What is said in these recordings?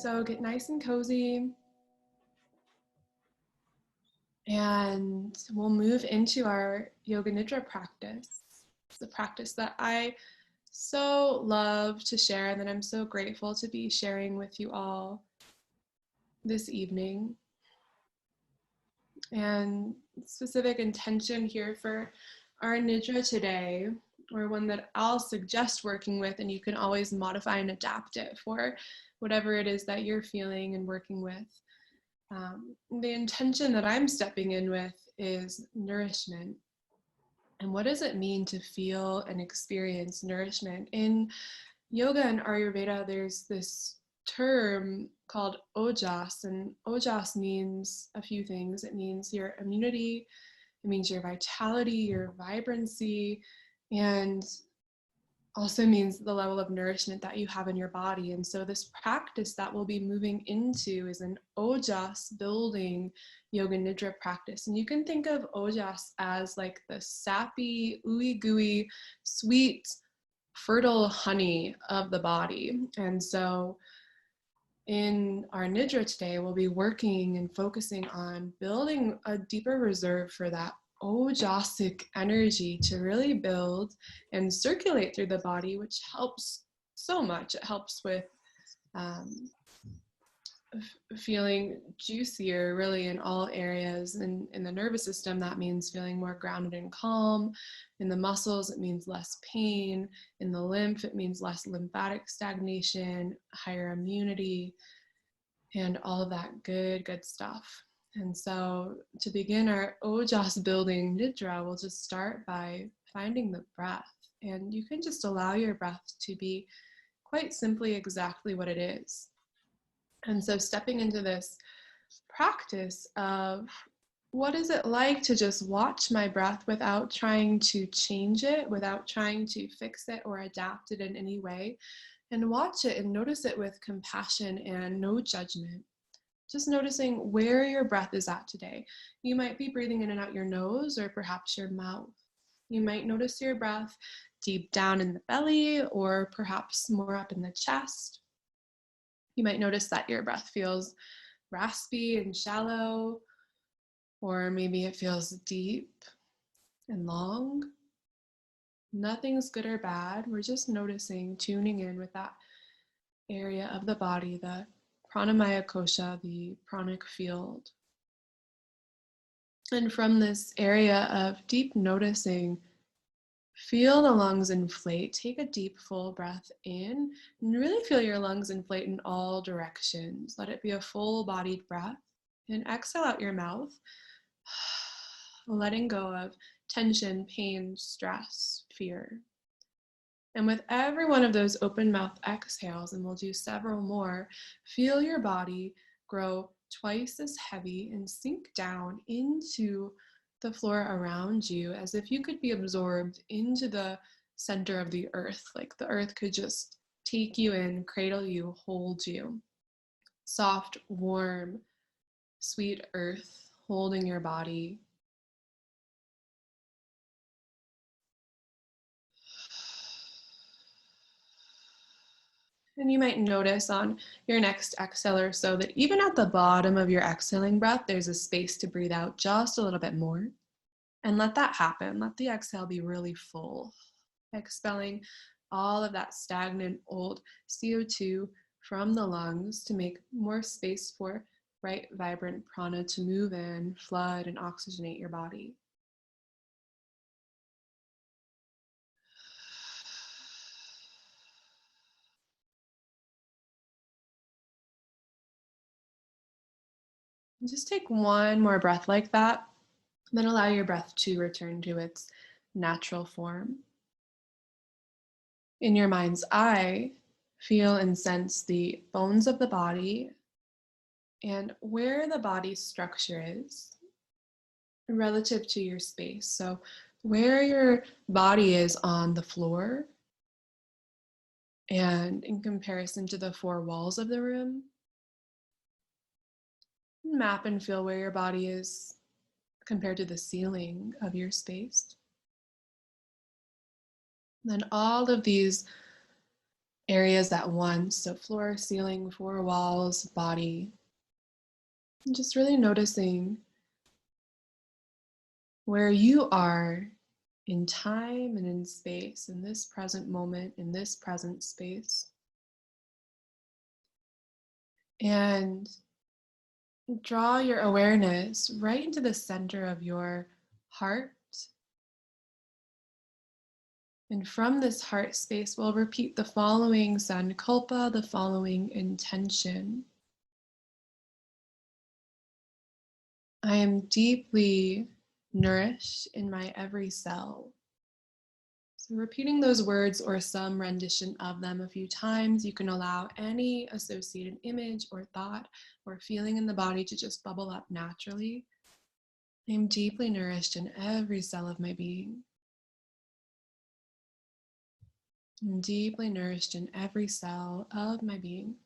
So get nice and cozy, and we'll move into our Yoga Nidra practice. It's a practice that I so love to share and that I'm so grateful to be sharing with you all this evening. And specific intention here for our Nidra today, or one that I'll suggest working with, and you can always modify and adapt it for whatever it is that you're feeling and working with. The intention that I'm stepping in with is nourishment. And what does it mean to feel and experience nourishment? In yoga and Ayurveda, there's this term called Ojas, and Ojas means a few things. It means your immunity, it means your vitality, your vibrancy, and also means the level of nourishment that you have in your body. And so this practice that we'll be moving into is an Ojas building Yoga Nidra practice. And you can think of Ojas as like the sappy, ooey gooey, sweet, fertile honey of the body. And so in our Nidra today, we'll be working and focusing on building a deeper reserve for that Ojasic energy to really build and circulate through the body, which helps so much. It helps with feeling juicier really in all areas. In the nervous system, that means feeling more grounded and calm. In the muscles, it means less pain. In the lymph, it means less lymphatic stagnation, higher immunity, and all of that good stuff. And so to begin our Ojas building Nidra, we'll just start by finding the breath. And you can just allow your breath to be quite simply exactly what it is. And so stepping into this practice of what is it like to just watch my breath without trying to change it, without trying to fix it or adapt it in any way, and watch it and notice it with compassion and no judgment. Just noticing where your breath is at today. You might be breathing in and out your nose or perhaps your mouth. You might notice your breath deep down in the belly or perhaps more up in the chest. You might notice that your breath feels raspy and shallow, or maybe it feels deep and long. Nothing's good or bad. We're just noticing, tuning in with that area of the body, the pranamaya kosha, the pranic field. And from this area of deep noticing, feel the lungs inflate. Take a deep, full breath in and really feel your lungs inflate in all directions. Let it be a full-bodied breath. And exhale out your mouth, letting go of tension, pain, stress, fear. And with every one of those open mouth exhales, and we'll do several more, feel your body grow twice as heavy and sink down into the floor around you as if you could be absorbed into the center of the earth, like the earth could just take you in, cradle you, hold you. Soft, warm, sweet earth holding your body. And you might notice on your next exhale or so that even at the bottom of your exhaling breath, there's a space to breathe out just a little bit more. And let that happen. Let the exhale be really full. Expelling all of that stagnant old CO2 from the lungs to make more space for bright, vibrant prana to move in, flood, and oxygenate your body. Just take one more breath like that, then allow your breath to return to its natural form. In your mind's eye, feel and sense the bones of the body and where the body's structure is relative to your space. So where your body is on the floor and in comparison to the four walls of the room. Map and feel where your body is compared to the ceiling of your space. Then all of these areas at once. So floor, ceiling, four walls, body. And just really noticing where you are in time and in space, in this present moment, in this present space. And draw your awareness right into the center of your heart. And from this heart space, we'll repeat the following sankalpa, the following intention. I am deeply nourished in my every cell. So repeating those words or some rendition of them a few times, you can allow any associated image or thought or feeling in the body to just bubble up naturally. I am deeply nourished in every cell of my being. I'm deeply nourished in every cell of my being.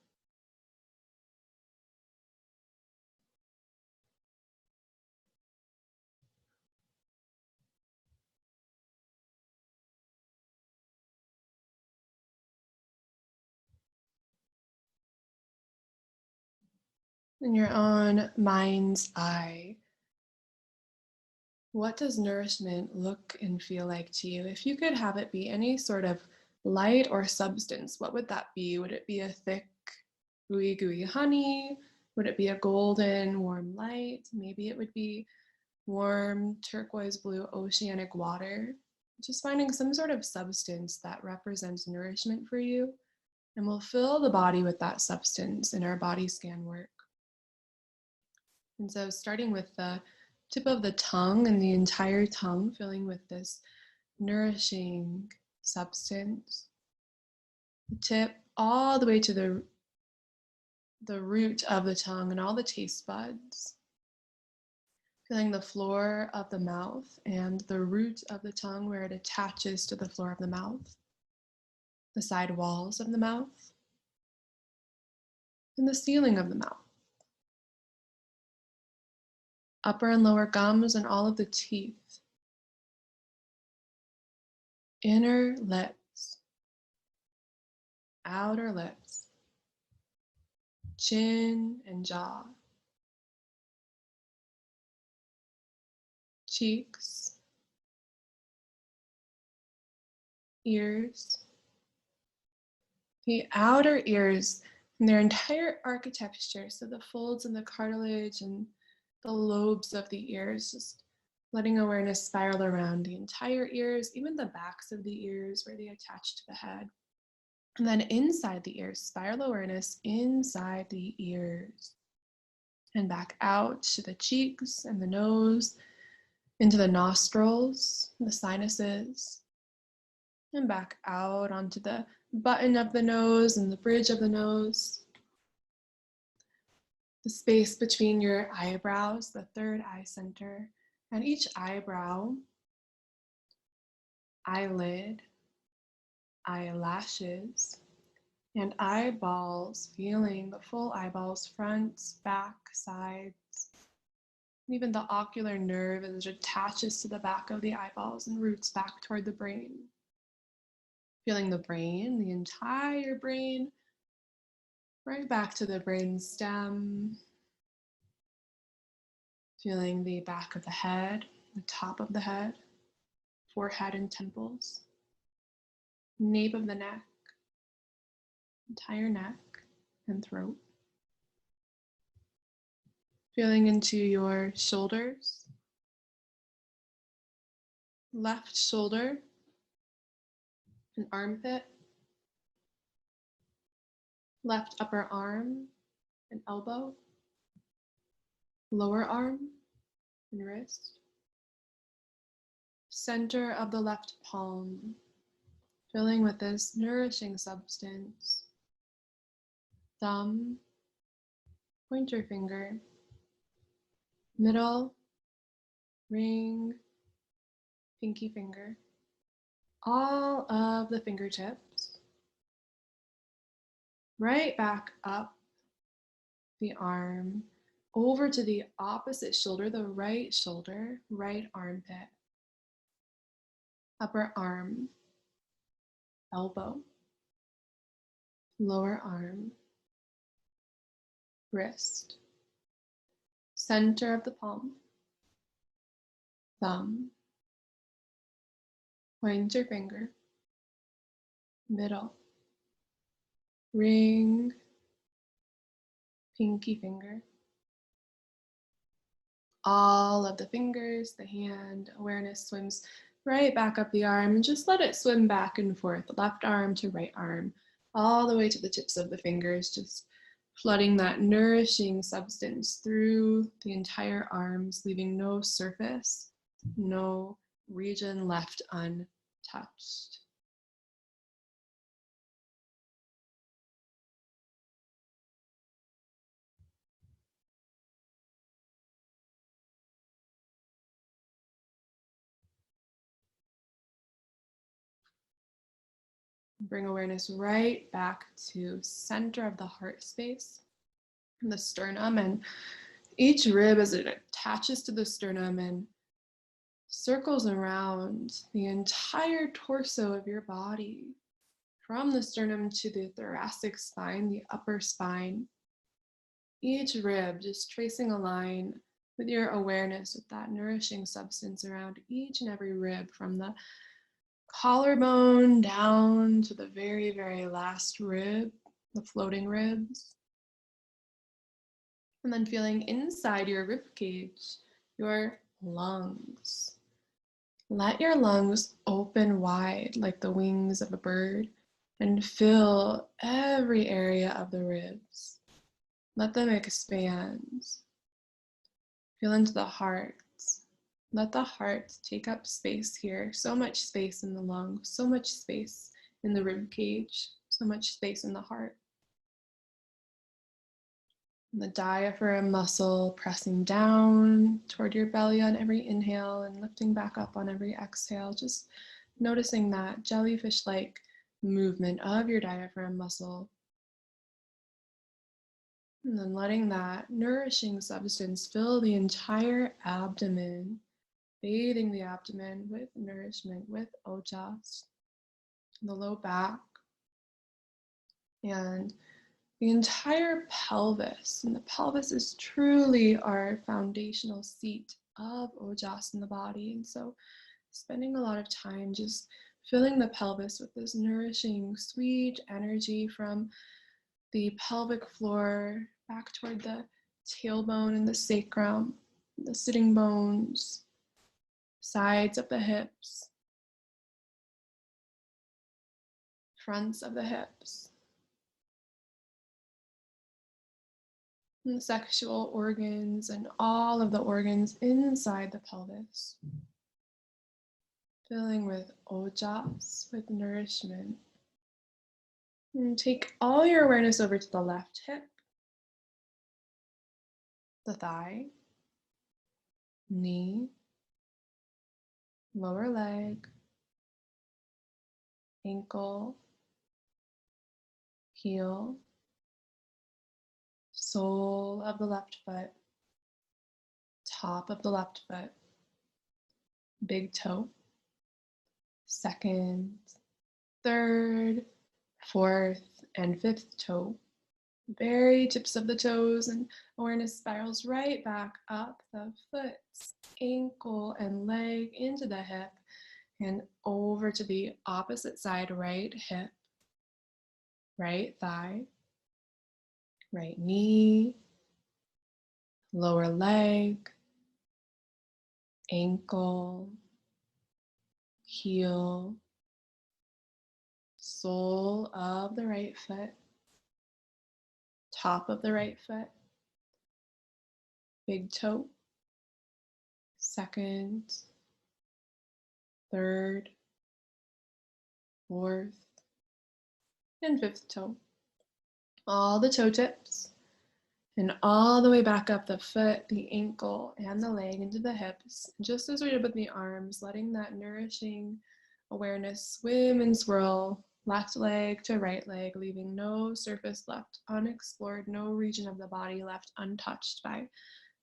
In your own mind's eye, what does nourishment look and feel like to you? If you could have it be any sort of light or substance, what would that be? Would it be a thick, gooey honey? Would it be a golden, warm light? Maybe it would be warm, turquoise blue oceanic water. Just finding some sort of substance that represents nourishment for you. And we'll fill the body with that substance in our body scan work. And so starting with the tip of the tongue and the entire tongue, filling with this nourishing substance. The tip all the way to the root of the tongue and all the taste buds. Feeling the floor of the mouth and the root of the tongue where it attaches to the floor of the mouth. The side walls of the mouth. And the ceiling of the mouth. Upper and lower gums and all of the teeth. Inner lips. Outer lips. Chin and jaw. Cheeks. Ears. The outer ears and their entire architecture, so the folds and the cartilage and the lobes of the ears, just letting awareness spiral around the entire ears, even the backs of the ears where they attach to the head. And then inside the ears, spiral awareness inside the ears. And back out to the cheeks and the nose, into the nostrils, the sinuses, and back out onto the button of the nose and the bridge of the nose. The space between your eyebrows, the third eye center, and each eyebrow, eyelid, eyelashes, and eyeballs, feeling the full eyeballs, fronts, back, sides, and even the ocular nerve as it attaches to the back of the eyeballs and roots back toward the brain. Feeling the brain, the entire brain, right back to the brain stem. Feeling the back of the head, the top of the head, forehead and temples, nape of the neck, entire neck and throat. Feeling into your shoulders, left shoulder, an armpit, left upper arm, an elbow, lower arm and wrist, center of the left palm, filling with this nourishing substance, thumb, pointer finger, middle, ring, pinky finger, all of the fingertips, right back up the arm, over to the opposite shoulder, the right shoulder, right armpit, upper arm, elbow, lower arm, wrist, center of the palm, thumb, pointer finger, middle, ring, pinky finger. All of the fingers, the hand, awareness swims right back up the arm and just let it swim back and forth, left arm to right arm, all the way to the tips of the fingers, just flooding that nourishing substance through the entire arms, leaving no surface, no region left untouched. Bring awareness right back to center of the heart space, the sternum, and each rib as it attaches to the sternum and circles around the entire torso of your body, from the sternum to the thoracic spine, the upper spine. Each rib just tracing a line with your awareness with that nourishing substance around each and every rib, from the collarbone down to the very, very last rib, the floating ribs. And then feeling inside your rib cage, your lungs. Let your lungs open wide like the wings of a bird and fill every area of the ribs. Let them expand. Feel into the heart. Let the heart take up space here. So much space in the lungs, so much space in the rib cage, so much space in the heart. And the diaphragm muscle pressing down toward your belly on every inhale and lifting back up on every exhale. Just noticing that jellyfish-like movement of your diaphragm muscle. And then letting that nourishing substance fill the entire abdomen, bathing the abdomen with nourishment, with ojas, the low back, and the entire pelvis. And the pelvis is truly our foundational seat of ojas in the body. And so spending a lot of time just filling the pelvis with this nourishing, sweet energy from the pelvic floor back toward the tailbone and the sacrum, the sitting bones, sides of the hips, fronts of the hips, and the sexual organs and all of the organs inside the pelvis. Filling with ojas, with nourishment. And take all your awareness over to the left hip, the thigh, knee, lower leg, ankle, heel, sole of the left foot, top of the left foot, big toe, second, third, fourth, and fifth toe. Very tips of the toes, and awareness spirals right back up the foot, ankle, and leg into the hip, and over to the opposite side, right hip, right thigh, right knee, lower leg, ankle, heel, sole of the right foot, top of the right foot, big toe, second, third, fourth, and fifth toe. All the toe tips, and all the way back up the foot, the ankle, and the leg into the hips. Just as we did with the arms, letting that nourishing awareness swim and swirl left leg to right leg, leaving no surface left unexplored, no region of the body left untouched by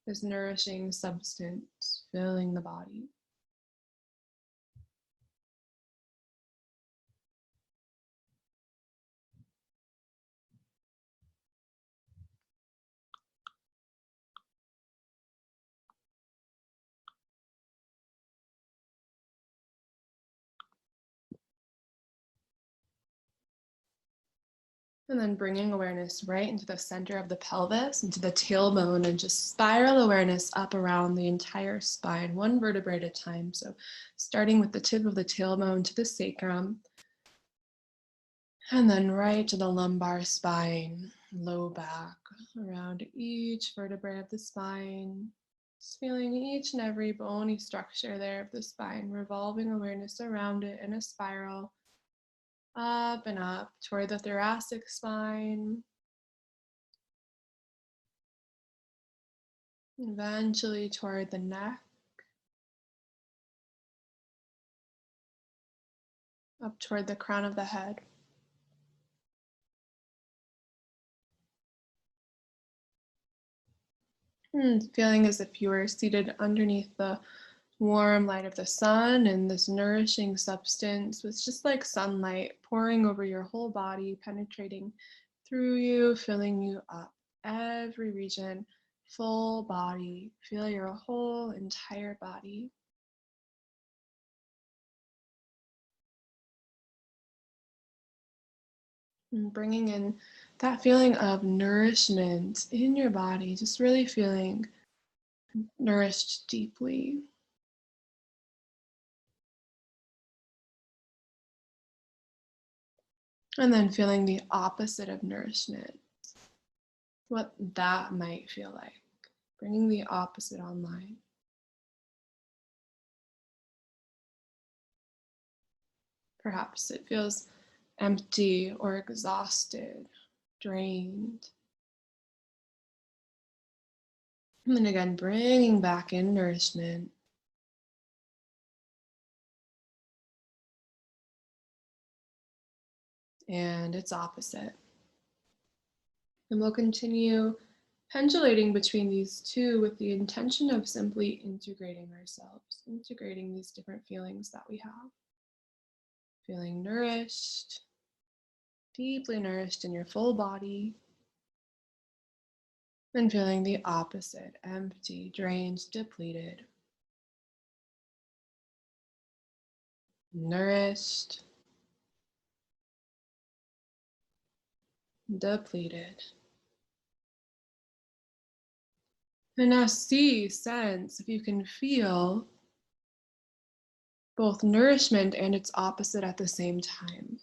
this nourishing substance filling the body. And then bringing awareness right into the center of the pelvis, into the tailbone, and just spiral awareness up around the entire spine, one vertebrae at a time. So starting with the tip of the tailbone to the sacrum, and then right to the lumbar spine, low back, around each vertebrae of the spine. Just feeling each and every bony structure there of the spine, revolving awareness around it in a spiral, up and up toward the thoracic spine, eventually toward the neck, up toward the crown of the head. Feeling as if you were seated underneath the warm light of the sun, and this nourishing substance was just like sunlight pouring over your whole body, penetrating through you, filling you up. Every region, full body. Feel your whole entire body. And bringing in that feeling of nourishment in your body, just really feeling nourished deeply. And then feeling the opposite of nourishment, what that might feel like. Bringing the opposite online. Perhaps it feels empty or exhausted, drained. And then again, bringing back in nourishment. And its opposite. And we'll continue pendulating between these two with the intention of simply integrating ourselves, integrating these different feelings that we have. Feeling nourished, deeply nourished in your full body, and feeling the opposite, empty, drained, depleted. Nourished, depleted. And now see, sense, if you can feel both nourishment and its opposite at the same time.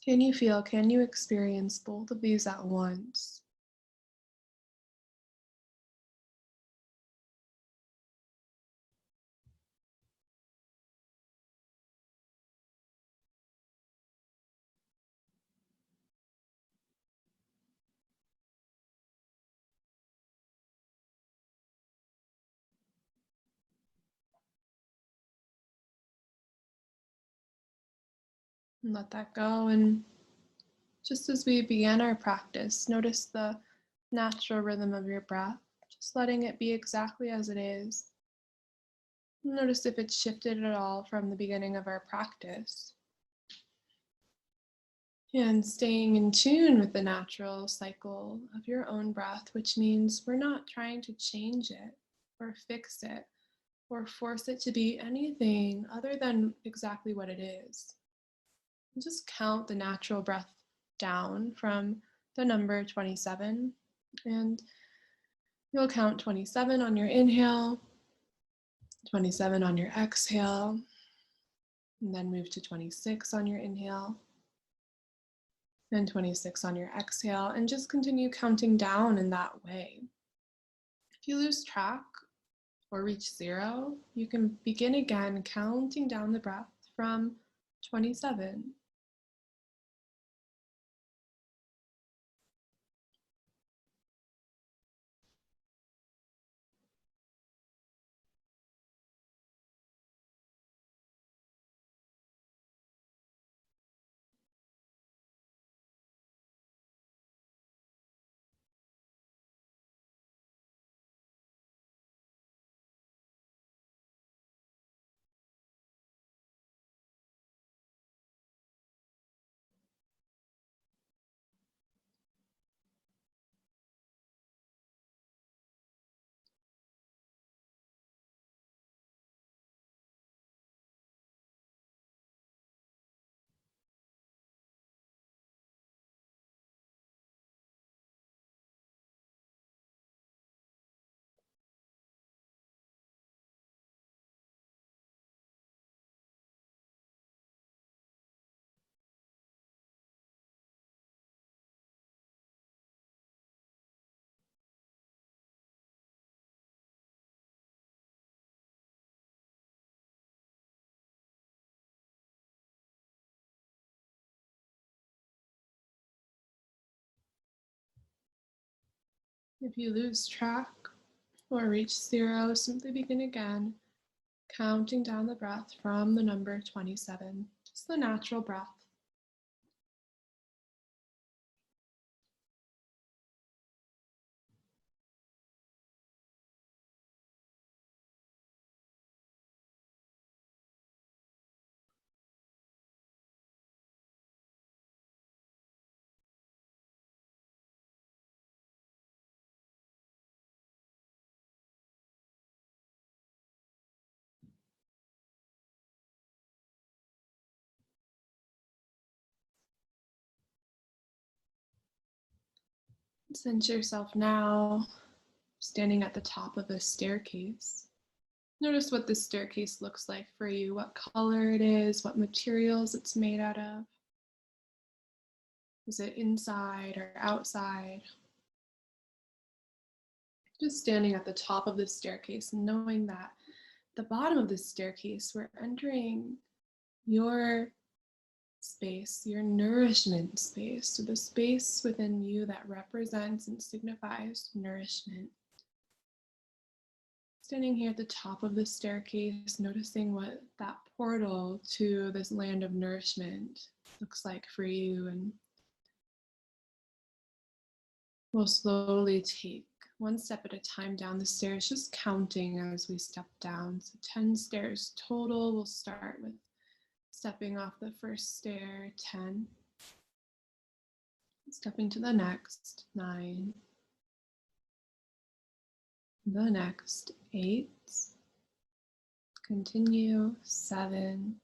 Can you feel, can you experience both of these at once? And let that go. And just as we began our practice, notice the natural rhythm of your breath, just letting it be exactly as it is. Notice if it's shifted at all from the beginning of our practice. And staying in tune with the natural cycle of your own breath, which means we're not trying to change it or fix it or force it to be anything other than exactly what it is. And just count the natural breath down from the number 27, and you'll count 27 on your inhale, 27 on your exhale, and then move to 26 on your inhale, and 26 on your exhale, and just continue counting down in that way. If you lose track or reach 0, you can begin again counting down the breath from 27. If you lose track or reach 0, simply begin again, counting down the breath from the number 27, just the natural breath. Sense yourself now standing at the top of a staircase. Notice what this staircase looks like for you, what color it is, what materials it's made out of. Is it inside or outside? Just standing at the top of this staircase, knowing that at the bottom of this staircase, we're entering your space, your nourishment space, so the space within you that represents and signifies nourishment. Standing here at the top of the staircase, noticing what that portal to this land of nourishment looks like for you, and we'll slowly take one step at a time down the stairs, just counting as we step down. So 10 stairs total. We'll start with stepping off the first stair, 10. Stepping to the next, 9. The next, 8. Continue, 7.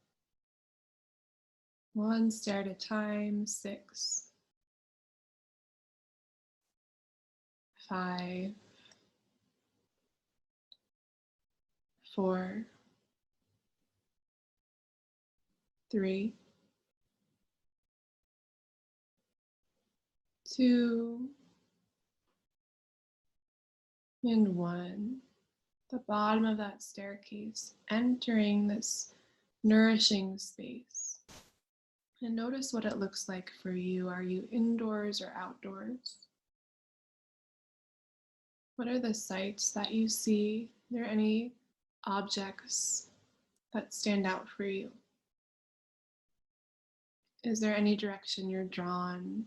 One stair at a time, 6. 5. 4. 3. 2. And 1. The bottom of that staircase, entering this nourishing space. And notice what it looks like for you. Are you indoors or outdoors? What are the sights that you see? Are there any objects that stand out for you? Is there any direction you're drawn?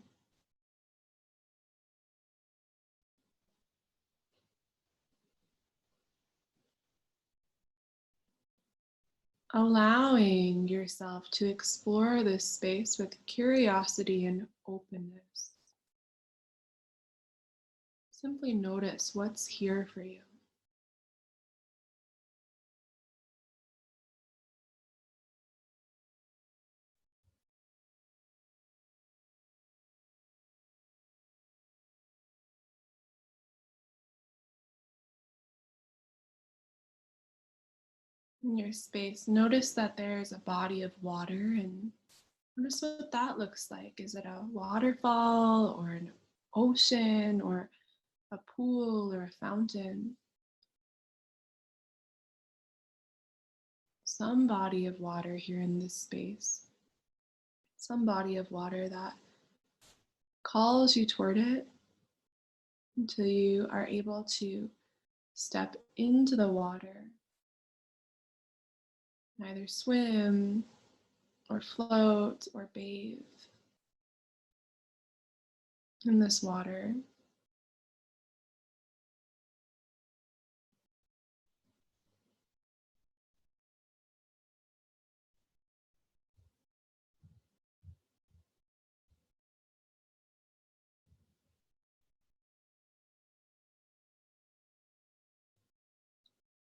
Allowing yourself to explore this space with curiosity and openness. Simply notice what's here for you. In your space, notice that there's a body of water, and notice what that looks like. Is it a waterfall or an ocean or a pool or a fountain? Some body of water here in this space. Some body of water that calls you toward it until you are able to step into the water. Either swim or float or bathe in this water.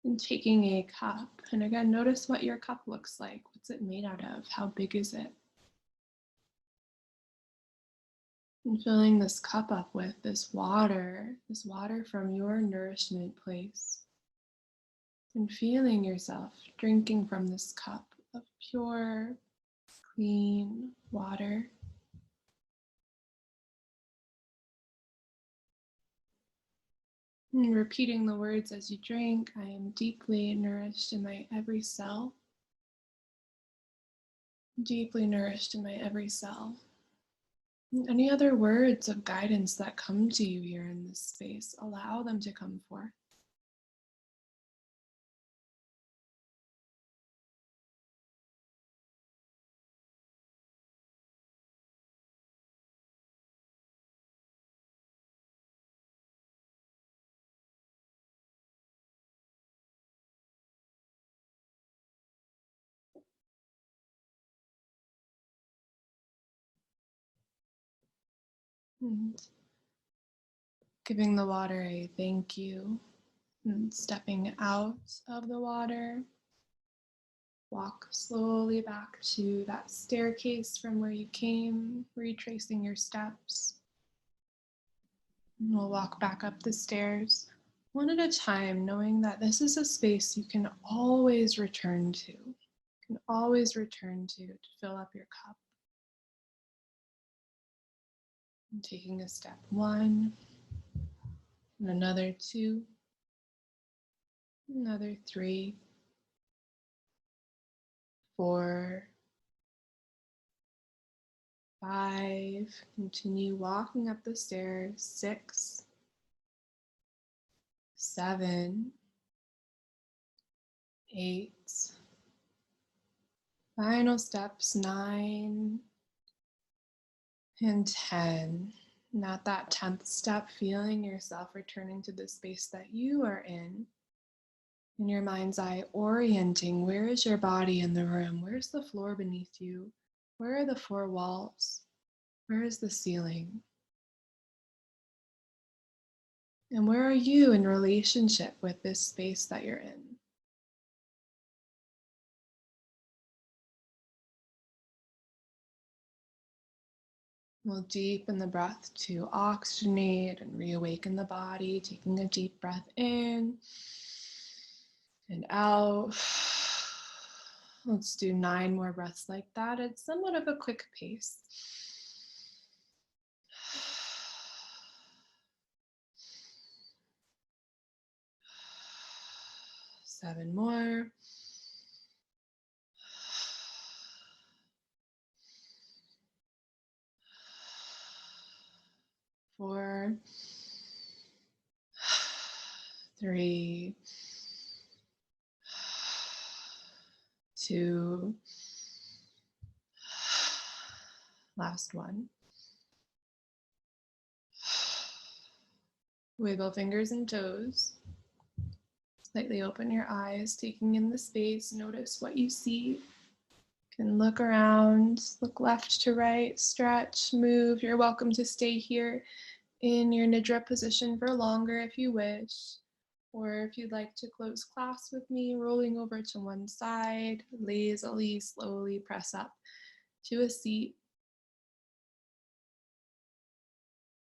And taking a cup, and again, notice what your cup looks like. What's it made out of? How big is it? And filling this cup up with this water from your nourishment place. And feeling yourself drinking from this cup of pure, clean water. And repeating the words as you drink, I am deeply nourished in my every cell. Deeply nourished in my every cell. Any other words of guidance that come to you here in this space, allow them to come forth. And giving the water a thank you, and stepping out of the water. Walk slowly back to that staircase from where you came, retracing your steps. And we'll walk back up the stairs one at a time, knowing that this is a space you can always return to. You can always return to fill up your cup. And taking a step 1, and another 2, another 3, 4, 5, continue walking up the stairs, 6, 7, 8, final steps 9 and 10. And at that 10th step, feeling yourself returning to the space that you are in your mind's eye, orienting, where is your body in the room? Where's the floor beneath you? Where are the 4 walls? Where is the ceiling? And where are you in relationship with this space that you're in? We'll deepen the breath to oxygenate and reawaken the body, taking a deep breath in and out. Let's do 9 more breaths like that. It's somewhat of a quick pace. 7 more. 4, 3, 2, last one. Wiggle fingers and toes. Slightly open your eyes, taking in the space. Notice what you see. You can look around, look left to right, stretch, move. You're welcome to stay here in your Nidra position for longer if you wish. Or if you'd like to close class with me, rolling over to one side, lazily, slowly press up to a seat.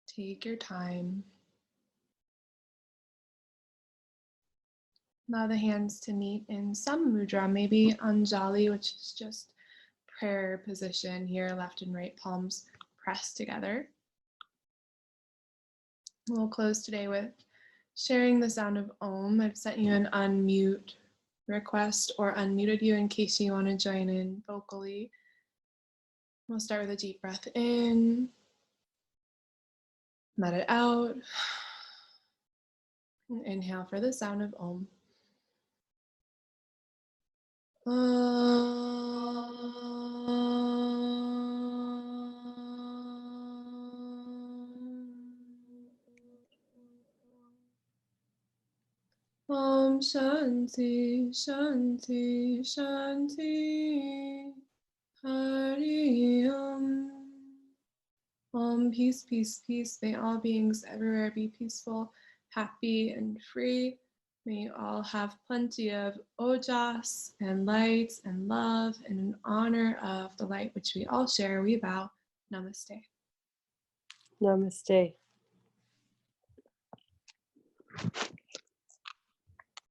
Take your time. Allow the hands to meet in some mudra, maybe Anjali, which is just prayer position here, left and right palms pressed together. We'll close today with sharing the sound of Om. I've sent you an unmute request or unmuted you in case you want to join in vocally. We'll start with a deep breath in, let it out, and inhale for the sound of Om. Om Shanti, Shanti, Shanti, Hari Om. Om, peace, peace, peace. May all beings everywhere be peaceful, happy, and free. May you all have plenty of ojas and light and love, and in honor of the light which we all share, we vow Namaste. Namaste.